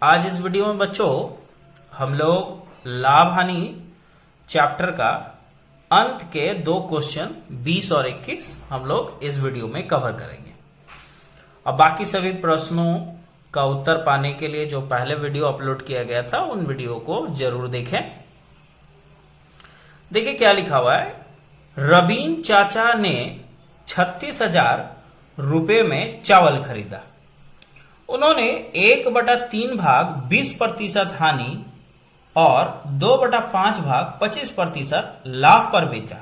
आज इस वीडियो में बच्चों हम लोग लाभ हानि चैप्टर का अंत के दो क्वेश्चन 20 और 21 हम लोग इस वीडियो में कवर करेंगे। अब बाकी सभी प्रश्नों का उत्तर पाने के लिए जो पहले वीडियो अपलोड किया गया था उन वीडियो को जरूर देखें। देखिए क्या लिखा हुआ है। रबीन चाचा ने 36,000 रुपए में चावल खरीदा। उन्होंने 1/3 भाग 20% हानि और 2/5 भाग 25% लाभ पर बेचा।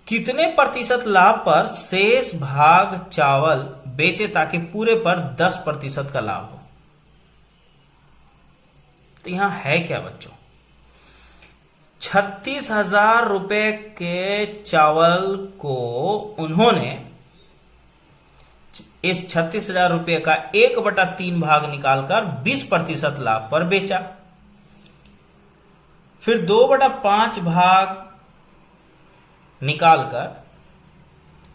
कितने प्रतिशत लाभ पर शेष भाग चावल बेचे ताकि पूरे पर 10% का लाभ हो। तो यहां है क्या बच्चों, 36,000 रुपए के चावल को उन्होंने इस 36,000 रुपए का 1/3 भाग निकालकर 20% लाभ पर बेचा। फिर 2/5 भाग निकालकर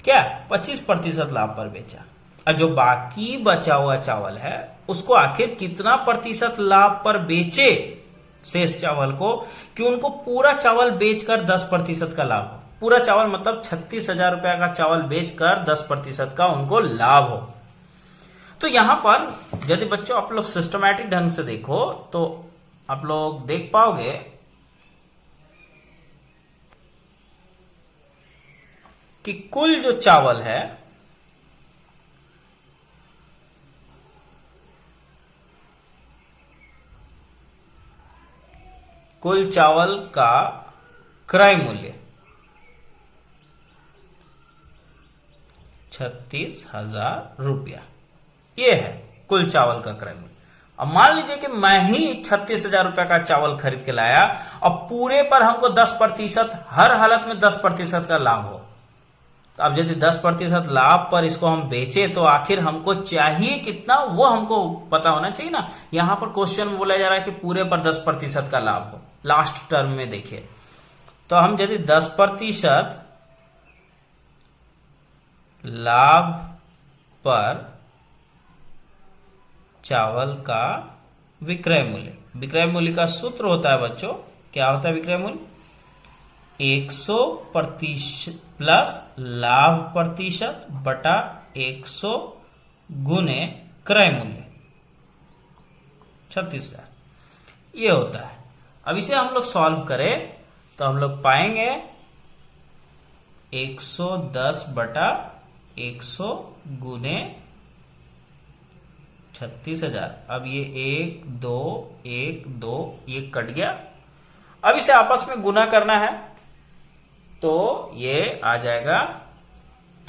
क्या 25% लाभ पर बेचा। और जो बाकी बचा हुआ चावल है उसको आखिर कितना प्रतिशत लाभ पर बेचे शेष चावल को कि उनको पूरा चावल बेचकर 10% का लाभ हो। पूरा चावल मतलब 36,000 रुपया का चावल बेचकर 10% का उनको लाभ हो। तो यहां पर यदि बच्चों आप लोग सिस्टमैटिक ढंग से देखो तो आप लोग देख पाओगे कि कुल जो चावल है कुल चावल का क्रय मूल्य 36,000 रुपया, ये है कुल चावल का क्रय मूल्य। अब मान लीजिए कि मैं ही 36,000 रुपया का चावल खरीद के लाया और पूरे पर हमको 10%, हर हालत में 10% का लाभ हो। तो अब यदि 10% लाभ पर इसको हम बेचे तो आखिर हमको चाहिए कितना वो हमको पता होना चाहिए ना। यहां पर क्वेश्चन में बोला जा रहा है कि पूरे पर 10% का लाभ हो। लास्ट टर्म में देखिए तो हम यदि 10% लाभ पर चावल का विक्रय मूल्य का सूत्र होता है बच्चों, क्या होता है विक्रय मूल्य? 100% प्लस लाभ प्रतिशत बटा 100 गुने क्रय मूल्य 36,000, ये होता है। अब इसे हम लोग सॉल्व करें तो हम लोग पाएंगे 110 बटा 100 गुने 36,000। अब ये 1 2 1 2 ये कट गया। अब इसे आपस में गुना करना है तो ये आ जाएगा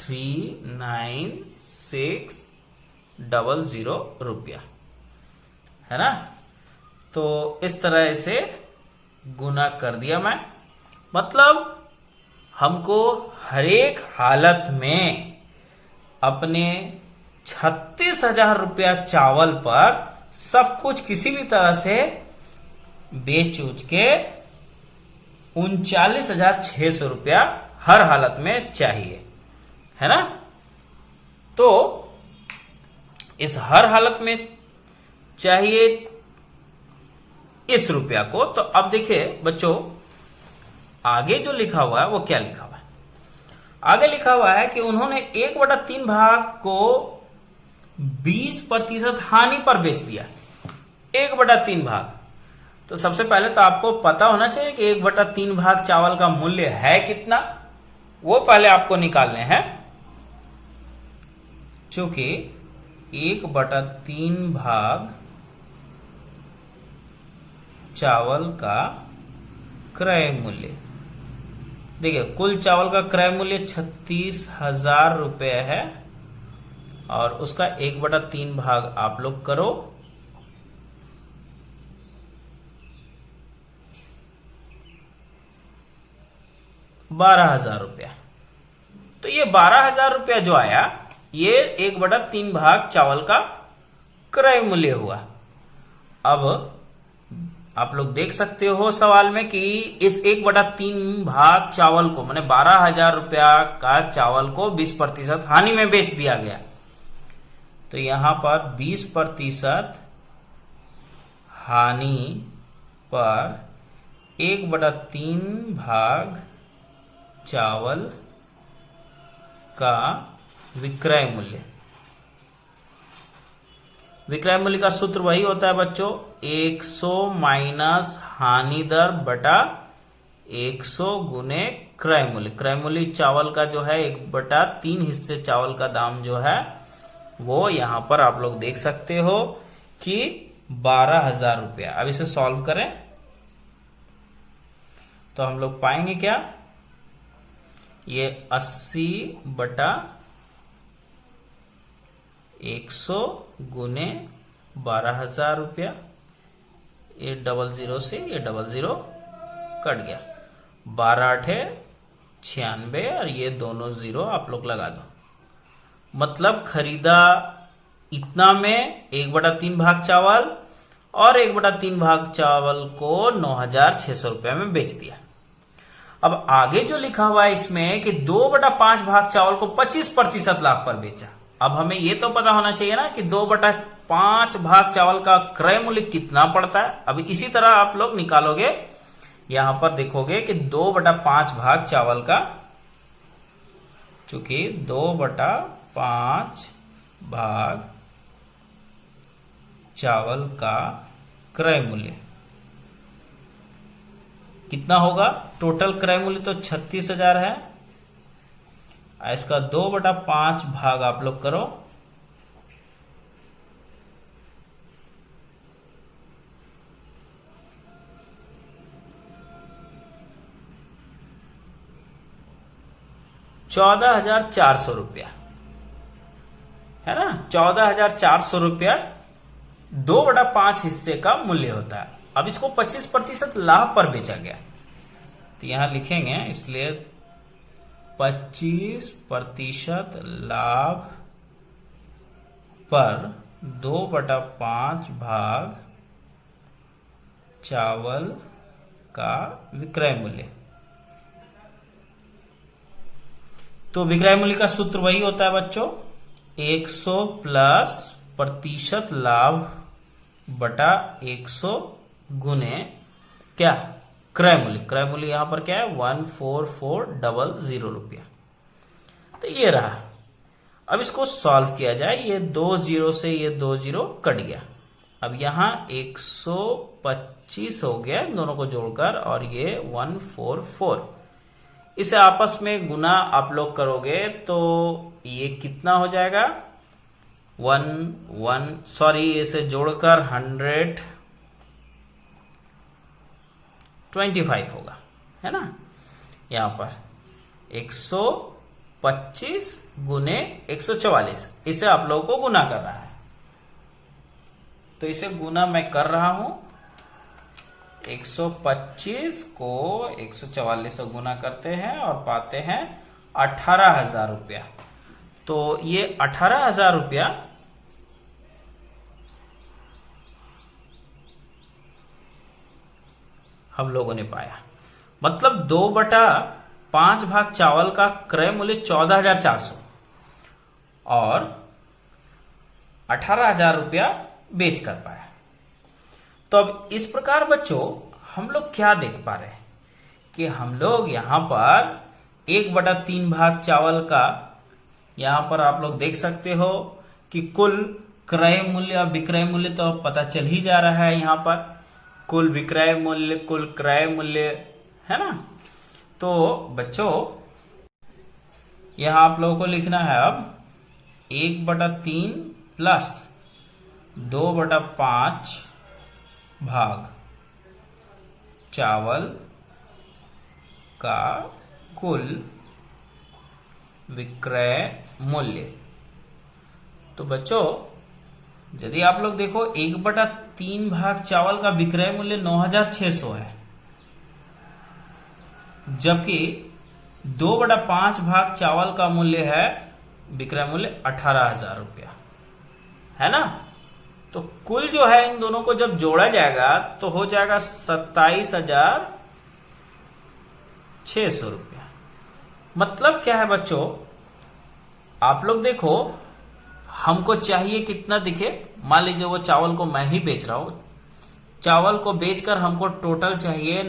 39600 रुपया, है ना। तो इस तरह इसे गुना कर दिया मैं। मतलब हमको हरेक हालत में अपने 36,000 रुपया चावल पर सब कुछ किसी भी तरह से बेच उच के 39,600 रुपया हर हालत में चाहिए, है ना। तो इस हर हालत में चाहिए इस रुपया को। तो अब देखिए बच्चों आगे जो लिखा हुआ है वो क्या लिखा हुआ है। आगे लिखा हुआ है कि उन्होंने 1/3 भाग को 20% हानि पर बेच दिया। 1/3 भाग, तो सबसे पहले तो आपको पता होना चाहिए कि 1/3 भाग चावल का मूल्य है कितना, वो पहले आपको निकालने हैं। चूंकि 1/3 भाग चावल का क्रय मूल्य, देखिए कुल चावल का क्रय मूल्य 36,000 रुपए है और उसका 1/3 भाग आप लोग करो 12,000 रुपया। तो ये 12,000 रुपया जो आया ये 1/3 भाग चावल का क्रय मूल्य हुआ। अब आप लोग देख सकते हो सवाल में कि इस 1/3 भाग चावल को माने 12,000 रुपया का चावल को 20% हानि में बेच दिया गया। तो यहां पर 20% हानि पर 1/3 भाग चावल का विक्रय मूल्य। विक्रय मूल्य का सूत्र वही होता है बच्चों, 100 माइनस हानि दर बटा 100 गुने क्रय मूल्य। क्रय मूल्य चावल का जो है 1/3 हिस्से चावल का दाम जो है वो यहां पर आप लोग देख सकते हो कि 12,000 रुपया। अब इसे सॉल्व करें तो हम लोग पाएंगे क्या, ये 80/100 गुने 12,000 रुपया। ये 00 से ये 00 कट गया, 12×8=96 और ये दोनों 0 आप लोग लगा दो। मतलब खरीदा इतना में 1/3 भाग चावल और 1/3 भाग चावल को 9,600 रुपया में बेच दिया। अब आगे जो लिखा हुआ है इसमें कि 2/5 भाग चावल को 25% लाभ पर बेचा। अब हमें यह तो पता होना चाहिए ना कि 2/5 भाग चावल का क्रय मूल्य कितना पड़ता है। अब इसी तरह आप लोग निकालोगे, यहां पर देखोगे कि 2/5 भाग चावल का, चूंकि 2/5 भाग चावल का क्रय मूल्य कितना होगा, टोटल क्रय मूल्य तो 36,000 है। इसका 2/5 भाग आप लोग करो, ₹14,400 रुपया है ना। 14,400 रुपया 2/5 हिस्से का मूल्य होता है। अब इसको 25% लाभ पर बेचा गया, तो यहां लिखेंगे, इसलिए 25% लाभ पर 2/5 भाग चावल का विक्रय मूल्य। तो विक्रय मूल्य का सूत्र वही होता है बच्चों, 100 प्लस प्रतिशत लाभ बटा 100 गुने क्या, क्रय मूल्य। क्रय मूल्य यहां पर क्या है, 14400 रुपया। तो ये रहा। अब इसको सॉल्व किया जाए, ये 2 0 से ये 2 0 कट गया। अब यहां 125 हो गया दोनों को जोड़कर, और ये 144। इसे आपस में गुना आप लोग करोगे तो ये कितना हो जाएगा, 1 जोड़कर 125 होगा, है ना। यहां पर 125 गुने 144, इसे आप लोगों को गुना कर रहा है। तो इसे गुना मैं कर रहा हूं, 125 को 144 से गुना करते हैं और पाते हैं 18,000 रुपया। तो ये 18,000 रुपया हम लोगों ने पाया। मतलब 2/5 भाग चावल का क्रय मूल्य 14,400 और 18,000 रुपया बेच कर पाया। तो अब इस प्रकार बच्चों हम लोग क्या देख पा रहे हैं कि हम लोग यहां पर 1/3 भाग चावल का, यहां पर आप लोग देख सकते हो कि कुल क्रय मूल्य और विक्रय मूल्य तो पता चल ही जा रहा है। यहां पर कुल विक्रय मूल्य, कुल क्रय मूल्य, है ना। तो बच्चों यहां आप लोगों को लिखना है अब 1/3 प्लस 2/5 भाग चावल का कुल विक्रय मूल्य। तो बच्चों यदि आप लोग देखो 1/3 भाग चावल का विक्रय मूल्य 9,600 है, जबकि 2/5 भाग चावल का मूल्य है, विक्रय मूल्य 18,000 रुपया, है ना। तो कुल जो है इन दोनों को जब जोड़ा जाएगा तो हो जाएगा 27,600 रुपया। मतलब क्या है बच्चों, आप लोग देखो हमको चाहिए कितना दिखे, मान लीजिए वो चावल को मैं ही बेच रहा हूं, चावल को बेचकर हमको टोटल चाहिए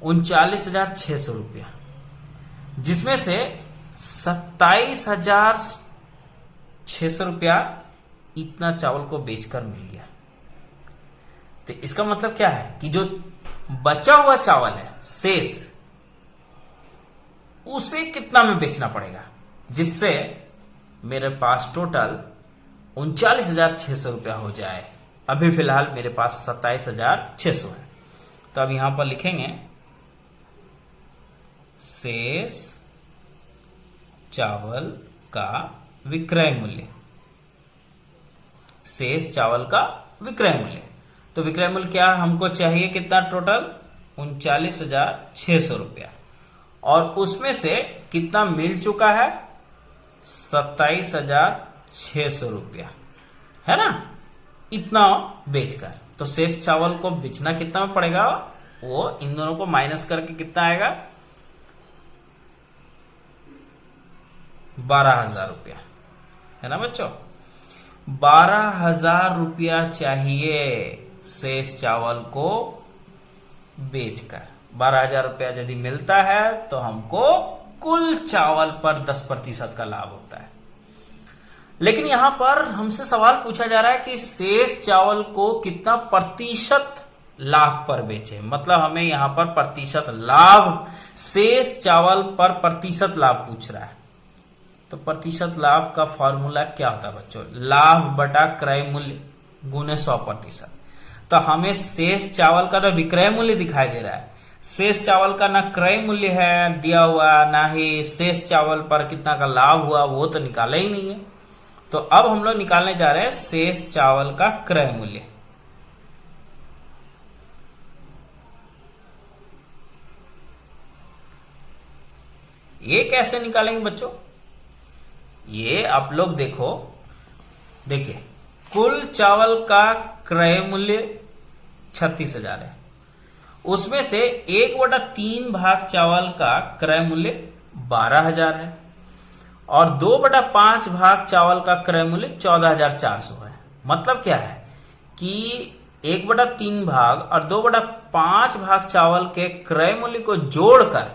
39,600 रुपया, जिसमें से 27,600 रुपया इतना चावल को बेचकर मिल गया। तो इसका मतलब क्या है कि जो बचा हुआ चावल है शेष, उसे कितना में बेचना पड़ेगा, जिससे मेरे पास टोटल 39,600 रुपया हो जाए। अभी फिलहाल मेरे पास 27,600 है। तो अब यहां पर लिखेंगे शेष चावल का विक्रय मूल्य, शेष चावल का विक्रय मूल्य। तो विक्रय मूल्य क्या हमको चाहिए, कितना टोटल 39,600 रुपया, और उसमें से कितना मिल चुका है 27,600 रुपया, है ना, इतना बेचकर। तो शेष चावल को बेचना कितना में पड़ेगा, वो इन दोनों को माइनस करके कितना आएगा 12,000 रुपया, है ना बच्चों। 12,000 रुपया चाहिए शेष चावल को बेचकर। 12,000 रुपया यदि मिलता है तो हमको कुल चावल पर 10% का लाभ होता है। लेकिन यहां पर हमसे सवाल पूछा जा रहा है कि शेष चावल को कितना प्रतिशत लाभ पर बेचे, मतलब हमें यहां पर प्रतिशत लाभ, शेष चावल पर प्रतिशत लाभ पूछ रहा है। तो प्रतिशत लाभ का फॉर्मूला क्या होता है बच्चों, लाभ बटा क्रय मूल्य गुने 100%। तो हमें शेष चावल का तो विक्रय मूल्य दिखाई दे रहा है, शेष चावल का ना क्रय मूल्य है दिया हुआ, ना ही शेष चावल पर कितना का लाभ हुआ, वो तो निकाला ही नहीं है। तो अब हम लोग निकालने जा रहे हैं शेष चावल का क्रय मूल्य। ये कैसे निकालेंगे बच्चों, ये आप लोग देखिए कुल चावल का क्रय मूल्य 36,000 है, उसमें से 1/3 भाग चावल का क्रय मूल्य 12,000 है, और 2/5 भाग चावल का क्रय मूल्य 14,400 है। मतलब क्या है कि 1/3 भाग और 2/5 भाग चावल के क्रय मूल्य को जोड़कर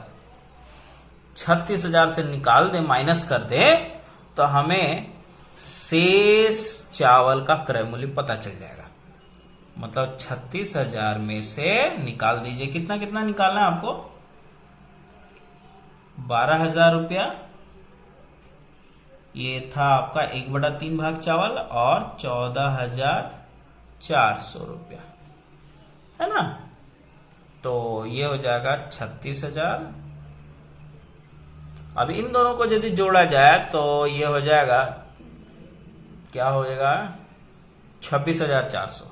36,000 से निकाल दें, माइनस कर दें, तो हमें शेष चावल का क्रय मूल्य पता चल जाएगा। मतलब 36,000 में से निकाल दीजिए, कितना कितना निकालना है आपको, 12,000 रुपया, ये था आपका 1/3 भाग चावल, और 14,400 रुपया, है ना। तो ये हो जाएगा 36,000। अब इन दोनों को यदि जोड़ा जाए तो ये हो जाएगा, क्या हो जाएगा 26,400,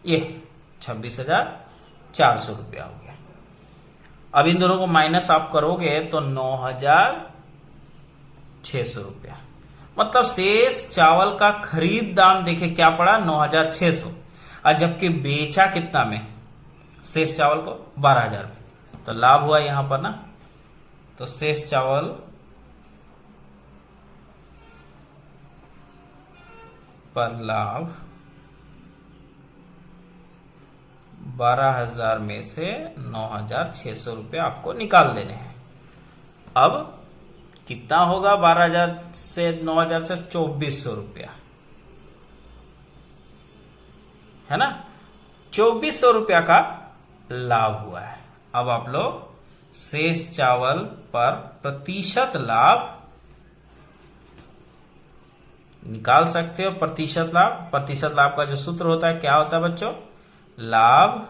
ये 26,400 रुपया हो गया। अब इन दोनों को माइनस आप करोगे तो 9,600 रुपया, मतलब शेष चावल का खरीद दाम देखे क्या पड़ा 9,600, और जबकि बेचा कितना में शेष चावल को 12,000 में, तो लाभ हुआ यहां पर ना। तो शेष चावल पर लाभ 12,000 में से 9,600 रुपया आपको निकाल देने हैं। अब कितना होगा 12,000 से 9,000 से 2,400 रुपया, है ना, 2,400 रुपया का लाभ हुआ है। अब आप लोग शेष चावल पर प्रतिशत लाभ निकाल सकते हो। प्रतिशत लाभ का जो सूत्र होता है क्या होता है बच्चों, लाभ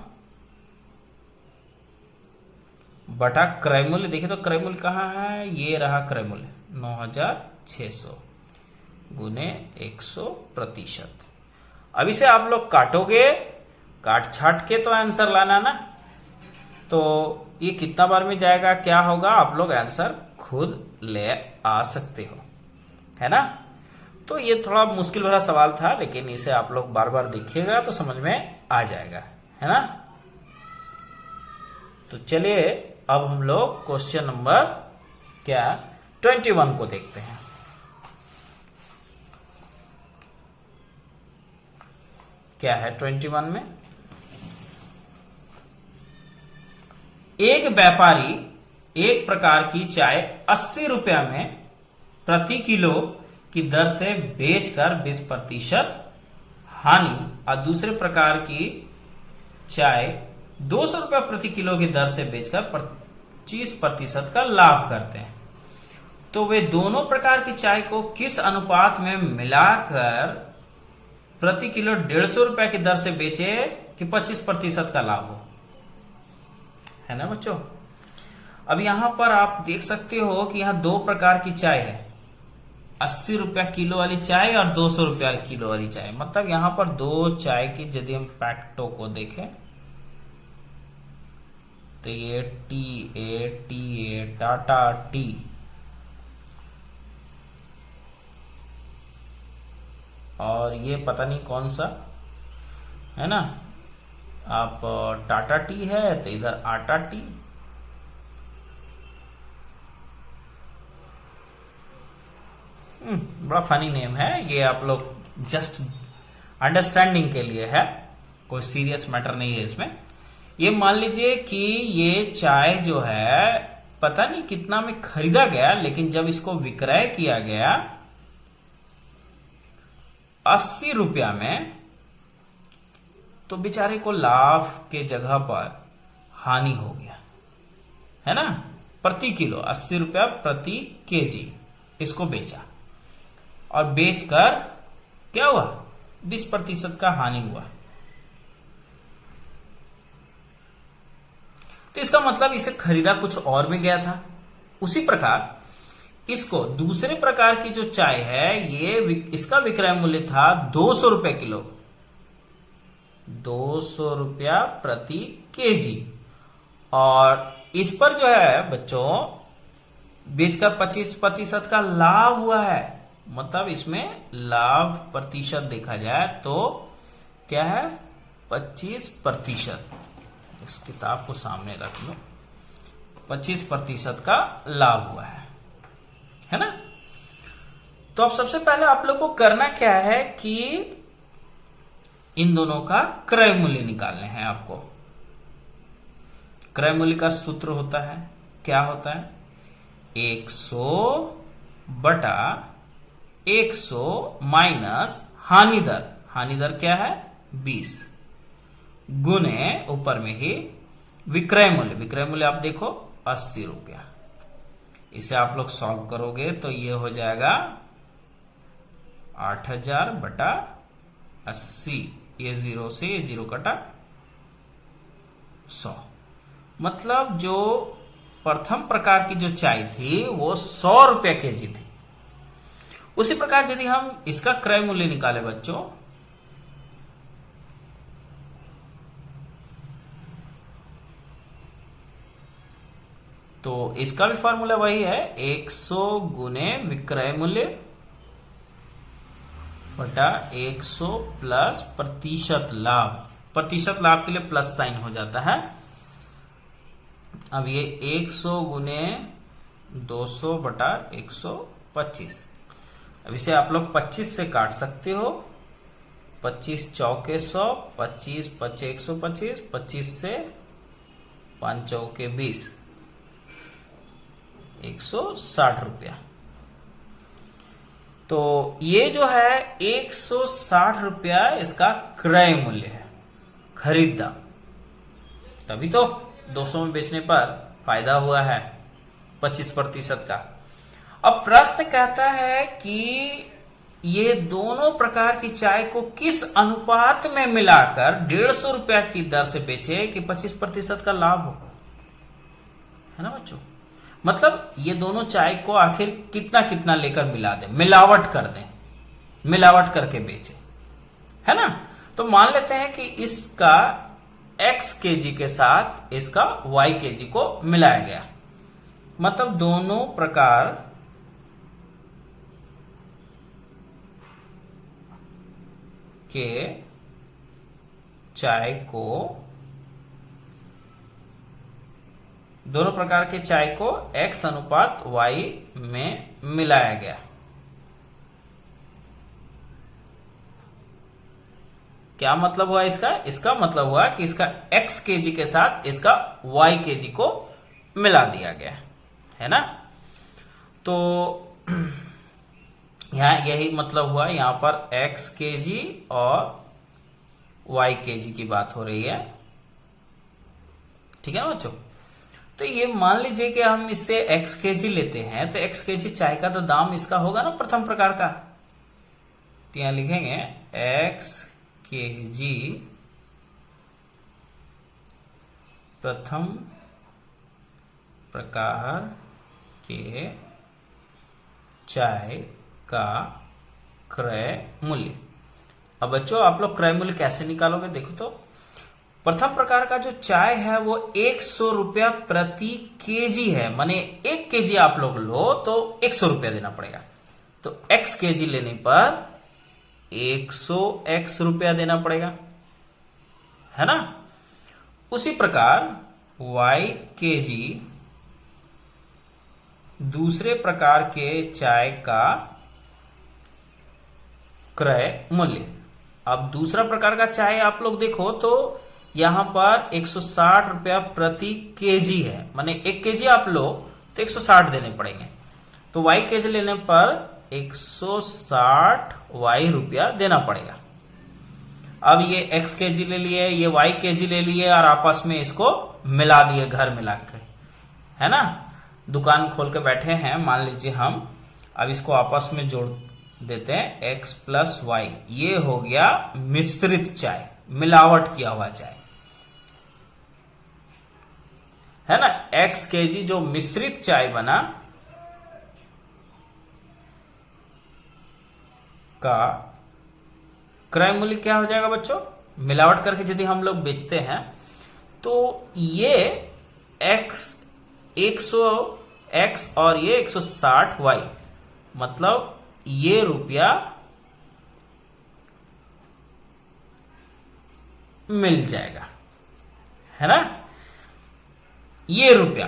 बटा क्रय मूल्य। देखिए तो क्रय मूल्य कहाँ है, ये रहा क्रय मूल्य 9,600 गुने 100%। अब इसे आप लोग काटोगे, काट छाट के तो आंसर लाना ना। तो ये कितना बार में जाएगा, क्या होगा, आप लोग आंसर खुद ले आ सकते हो, है ना। तो ये थोड़ा मुश्किल भरा सवाल था, लेकिन इसे आप लोग बार बार देखिएगा तो समझ में आ जाएगा, है ना। तो चलिए अब हम लोग क्वेश्चन नंबर क्या 21 को देखते हैं। क्या है 21 में? एक व्यापारी एक प्रकार की चाय 80 रुपया में प्रति किलो की दर से बेचकर 20% हानि और दूसरे प्रकार की चाय 200 रुपया प्रति किलो की दर से बेचकर 25% का लाभ करते हैं। तो वे दोनों प्रकार की चाय को किस अनुपात में मिलाकर प्रति किलो 150 रुपया की दर से बेचे कि 25% का लाभ हो, है ना बच्चों। अब यहां पर आप देख सकते हो कि यहां दो प्रकार की चाय है, 80 रुपया किलो वाली चाय और 200 रुपया किलो वाली चाय। मतलब यहां पर दो चाय की यदि हम पैकेटों को देखें तो ये टी ए टाटा टी, और ये पता नहीं कौन सा है ना, आप टाटा टी है तो इधर आटा टी। बड़ा फनी नेम है ये, आप लोग जस्ट अंडरस्टैंडिंग के लिए है, कोई सीरियस मैटर नहीं है इसमें। ये मान लीजिए कि ये चाय जो है पता नहीं कितना में खरीदा गया, लेकिन जब इसको विक्रय किया गया 80 रुपया में, तो बेचारे को लाभ के जगह पर हानि हो गया, है ना। प्रति किलो 80 रुपया प्रति केजी इसको बेचा, और बेचकर क्या हुआ, 20% का हानि हुआ। तो इसका मतलब इसे खरीदा कुछ और में गया था। उसी प्रकार इसको दूसरे प्रकार की जो चाय है, ये इसका विक्रय मूल्य था 200 रुपए किलो, 200 रुपया प्रति केजी, और इस पर जो है बच्चों बेचकर 25% का लाभ हुआ है। मतलब इसमें लाभ प्रतिशत देखा जाए तो क्या है, 25%। इस किताब को सामने रख लो, 25% का लाभ हुआ है ना। तो अब सबसे पहले आप लोग को करना क्या है कि इन दोनों का क्रय मूल्य निकालने हैं आपको। क्रय मूल्य का सूत्र होता है, क्या होता है, 100 बटा 100 माइनस हानि दर। हानि दर क्या है, 20, गुने ऊपर में ही विक्रय मूल्य। विक्रय मूल्य आप देखो 80 रुपया। इसे आप लोग सॉल्व करोगे तो ये हो जाएगा 8000 बटा 80, ये 0 से ये 0 कटा 100। मतलब जो प्रथम प्रकार की जो चाय थी वो 100 रुपया केजी थी। उसी प्रकार यदि हम इसका क्रय मूल्य निकाले बच्चों, तो इसका भी फॉर्मूला वही है, 100 गुने विक्रय मूल्य बटा 100 प्लस प्रतिशत लाभ। प्रतिशत लाभ के लिए प्लस साइन हो जाता है। अब ये 100 गुने 200 बटा 125। अब इसे आप लोग 25 से काट सकते हो, 25 चौके 100, 25 पचे 125, 25 से 5 चौके 20, 160 रुपया। तो ये जो है 160 रुपया इसका क्रय मूल्य है, खरीद दाम। तभी तो 200 में बेचने पर फायदा हुआ है 25% का। अब प्रश्न कहता है कि ये दोनों प्रकार की चाय को किस अनुपात में मिलाकर 150 रुपया की दर से बेचे कि 25% का लाभ हो, है ना बच्चों। मतलब ये दोनों चाय को आखिर कितना कितना लेकर मिला दें, मिलावट कर दें, मिलावट करके बेचे, है ना। तो मान लेते हैं कि इसका x केजी के साथ इसका y केजी को मिलाया गया। मतलब दोनों प्रकार के चाय को दोनों प्रकार के चाय को x अनुपात y में मिलाया गया। क्या मतलब हुआ इसका? इसका मतलब हुआ कि इसका x केजी के साथ इसका y केजी को मिला दिया गया है ना। तो यहां यही मतलब हुआ, यहां पर x केजी और y केजी की बात हो रही है, ठीक है ना बच्चों। तो ये मान लीजिए कि हम इससे x केजी लेते हैं, तो x केजी चाय का तो दाम इसका होगा ना प्रथम प्रकार का। तो यहां लिखेंगे x केजी प्रथम प्रकार के चाय का क्रय मूल्य। अब बच्चों आप लोग क्रय मूल्य कैसे निकालोगे? देखो तो प्रथम प्रकार का जो चाय है वो 100 रुपया प्रति केजी है, माने 1 केजी आप लोग लो तो 100 रुपया देना पड़ेगा। तो x केजी लेने पर 100x रुपया देना पड़ेगा, है ना। उसी प्रकार y केजी दूसरे प्रकार के चाय का क्रय मूल्य। अब दूसरा प्रकार का चाय आप लोग देखो तो यहां पर 160 रुपया प्रति केजी है, माने 1 केजी आप लो तो 160 देने पड़ेंगे। तो y केजी लेने पर 160 y रुपया देना पड़ेगा। अब ये x केजी ले लिए, ये y केजी ले लिए और आपस में इसको मिला दिए घर मिला के, है ना। दुकान खोल के बैठे हैं मान लीजिए हम, अब इसको आपस में जोड़ देते हैं x प्लस y, ये हो गया मिश्रित चाय, मिलावट किया हुआ चाय, है ना। x केजी जो मिश्रित चाय बना का क्रय मूल्य क्या हो जाएगा बच्चों? मिलावट करके यदि हम लोग बेचते हैं तो ये x 100x और ये 160y, मतलब ये रुपया मिल जाएगा, है ना। ये रुपया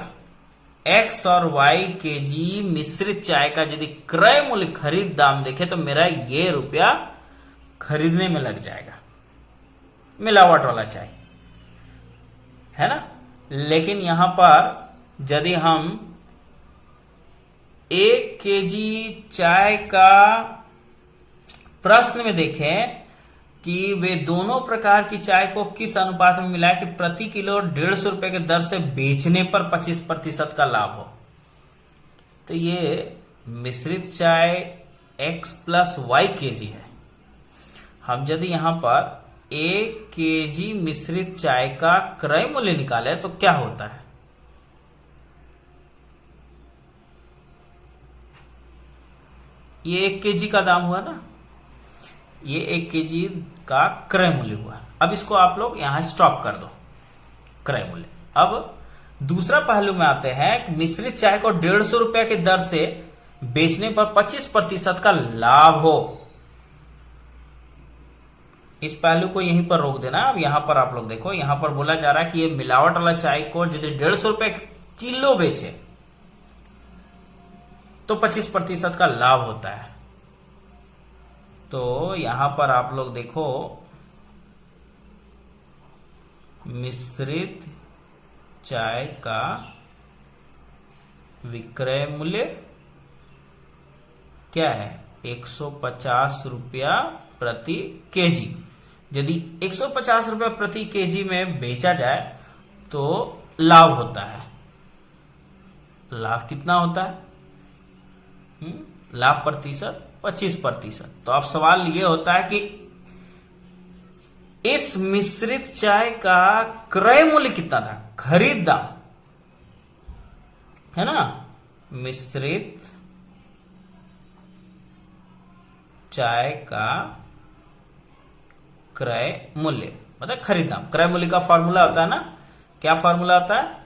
x और y केजी मिश्रित चाय का यदि क्रय मूल्य खरीद दाम देखे तो मेरा ये रुपया खरीदने में लग जाएगा, मिलावट वाला चाय, है ना। लेकिन यहां पर यदि हम 1 केजी चाय का प्रश्न में देखें कि वे दोनों प्रकार की चाय को किस अनुपात में मिलाए कि प्रति किलो 150 रुपए के दर से बेचने पर 25% का लाभ हो, तो ये मिश्रित चाय x प्लस y केजी है। हम यदि यहां पर 1 केजी मिश्रित चाय का क्रय मूल्य निकाले तो क्या होता है? ये 1 केजी का दाम हुआ ना, ये 1 केजी का क्रय मूल्य हुआ। अब इसको आप लोग यहां स्टॉप कर दो क्रय मूल्य। अब दूसरा पहलू में आते हैं, मिश्रित चाय को 150 रुपया की दर से बेचने पर 25% का लाभ हो। इस पहलू को यहीं पर रोक देना। अब यहां पर आप लोग देखो, यहां पर बोला जा रहा है कि ये मिलावट वाला चाय को यदि 150 रुपए किलो बेचे तो 25% का लाभ होता है। तो यहां पर आप लोग देखो, मिश्रित चाय का विक्रय मूल्य क्या है? 150 रुपया प्रति केजी। यदि 150 रुपया प्रति केजी में बेचा जाए तो लाभ होता है। लाभ कितना होता है? लाभ प्रतिशत 25%। तो अब सवाल ये होता है कि इस मिश्रित चाय का क्रय मूल्य कितना था, खरीद दाम, है ना। मिश्रित चाय का क्रय मूल्य मतलब खरीद दाम। क्रय मूल्य का फॉर्मूला होता है ना, क्या फॉर्मूला होता है?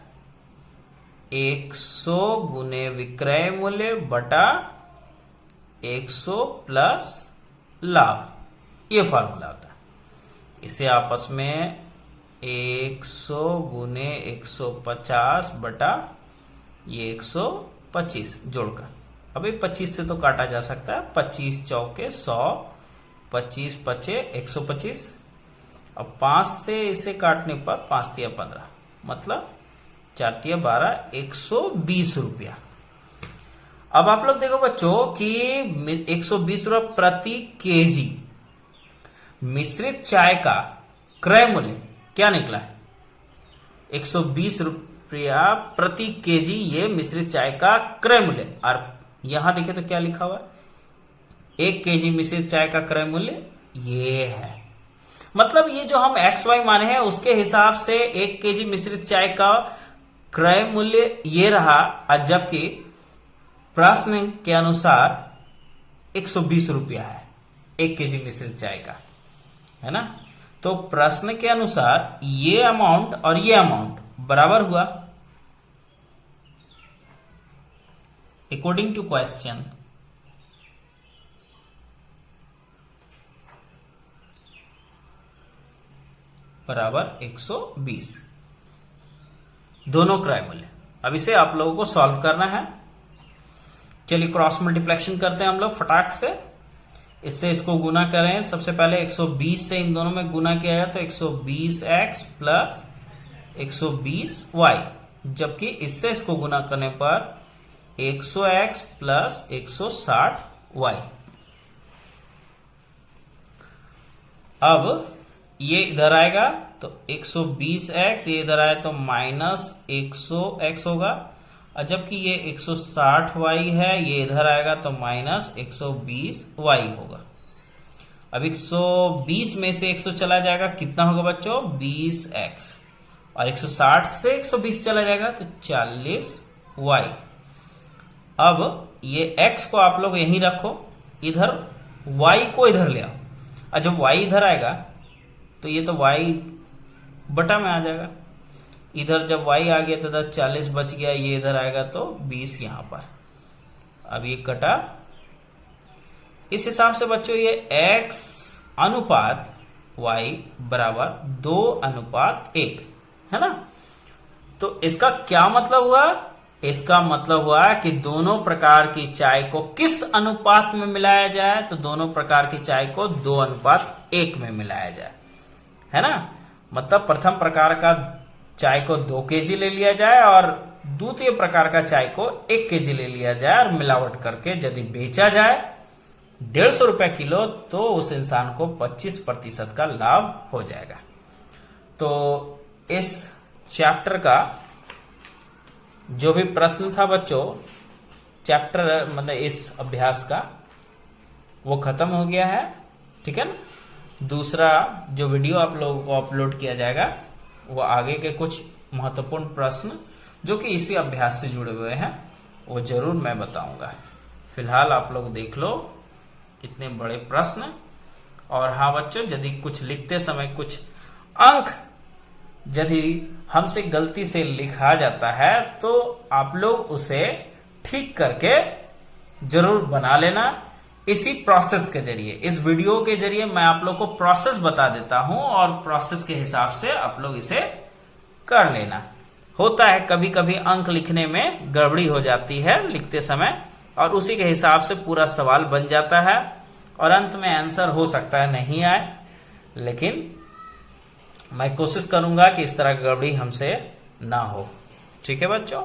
100 गुने विक्रय मूल्य बटा 100 प्लस लाभ, ये फॉर्मूला होता है। इसे आपस में 100 गुने 150 बटा ये 125 जोड़कर। अभी 25 से तो काटा जा सकता है, 25 चौके 100, 25 पचे 125। अब 5 से इसे काटने पर 5 तिया 15, मतलब 4 तिया 12, 120 रुपया। अब आप लोग देखो बच्चों कि 120 रुपया प्रति केजी मिश्रित चाय का क्रय मूल्य क्या निकला है? 120 रुपया प्रति केजी ये मिश्रित चाय का क्रय मूल्य। और यहां देखें तो क्या लिखा हुआ है? 1 केजी मिश्रित चाय का क्रय मूल्य ये है। मतलब ये जो हम XY माने हैं उसके हिसाब से 1 केजी मिश्रित चाय का क्रय मूल्य ये रहा, जबकि प्रश्न के अनुसार 120 रुपया है 1 केजी मिश्रित चाय का, है ना। तो प्रश्न के अनुसार ये अमाउंट और ये अमाउंट बराबर हुआ। अकॉर्डिंग टू क्वेश्चन बराबर 120 दोनों क्रय मूल्य। अब इसे आप लोगों को सॉल्व करना है। चलिए क्रॉस मल्टीप्लेक्शन करते हैं हम लोग फटाक से। इससे इसको गुना करें। सबसे पहले 120 से इन दोनों में गुना किया है तो 120x प्लस 120y, जबकि इससे इसको गुना करने पर 100x प्लस 160y। अब ये इधर आएगा तो 120x, ये इधर आए तो माइनस 100x होगा, और जबकि ये 160y है ये इधर आएगा तो माइनस 120y होगा। अब 120 में से 100 चला जाएगा, कितना होगा बच्चों? 20x, और 160 से 120 चला जाएगा तो 40y। अब ये x को आप लोग यहीं रखो, इधर y को इधर ले आओ, और जब y इधर आएगा तो ये तो y बटा में आ जाएगा। इधर जब y आ गया तो इधर 40 बच गया, ये इधर आएगा तो 20 यहां पर। अब ये कटा। इस हिसाब से बच्चों ये x अनुपात y बराबर 2:1 है ना। तो इसका क्या मतलब हुआ? इसका मतलब हुआ कि दोनों प्रकार की चाय को किस अनुपात में मिलाया जाए? तो दोनों प्रकार की चाय को 2:1 में मिलाया जाए, है ना। मतलब प्रथम प्रकार का चाय को 2 केजी ले लिया जाए और द्वितीय प्रकार का चाय को 1 केजी ले लिया जाए, और मिलावट करके यदि बेचा जाए 150 रुपए किलो तो उस इंसान को 25% का लाभ हो जाएगा। तो इस चैप्टर का जो भी प्रश्न था बच्चों, चैप्टर मतलब इस अभ्यास का, वो खत्म हो गया है, ठीक है ना। दूसरा जो वीडियो आप लोगों को अपलोड किया जाएगा वो आगे के कुछ महत्वपूर्ण प्रश्न जो कि इसी अभ्यास से जुड़े हुए हैं वो जरूर मैं बताऊंगा। फिलहाल आप लोग देख लो कितने बड़े प्रश्न। और हाँ बच्चों, यदि कुछ लिखते समय कुछ अंक यदि हमसे गलती से लिखा जाता है तो आप लोग उसे ठीक करके जरूर बना लेना। इसी प्रोसेस के जरिए, इस वीडियो के जरिए मैं आप लोग को प्रोसेस बता देता हूं और प्रोसेस के हिसाब से आप लोग इसे कर लेना। होता है कभी कभी अंक लिखने में गड़बड़ी हो जाती है लिखते समय, और उसी के हिसाब से पूरा सवाल बन जाता है और अंत में आंसर हो सकता है नहीं आए, लेकिन मैं कोशिश करूंगा कि इस तरह की गड़बड़ी हमसे ना हो। ठीक है बच्चों।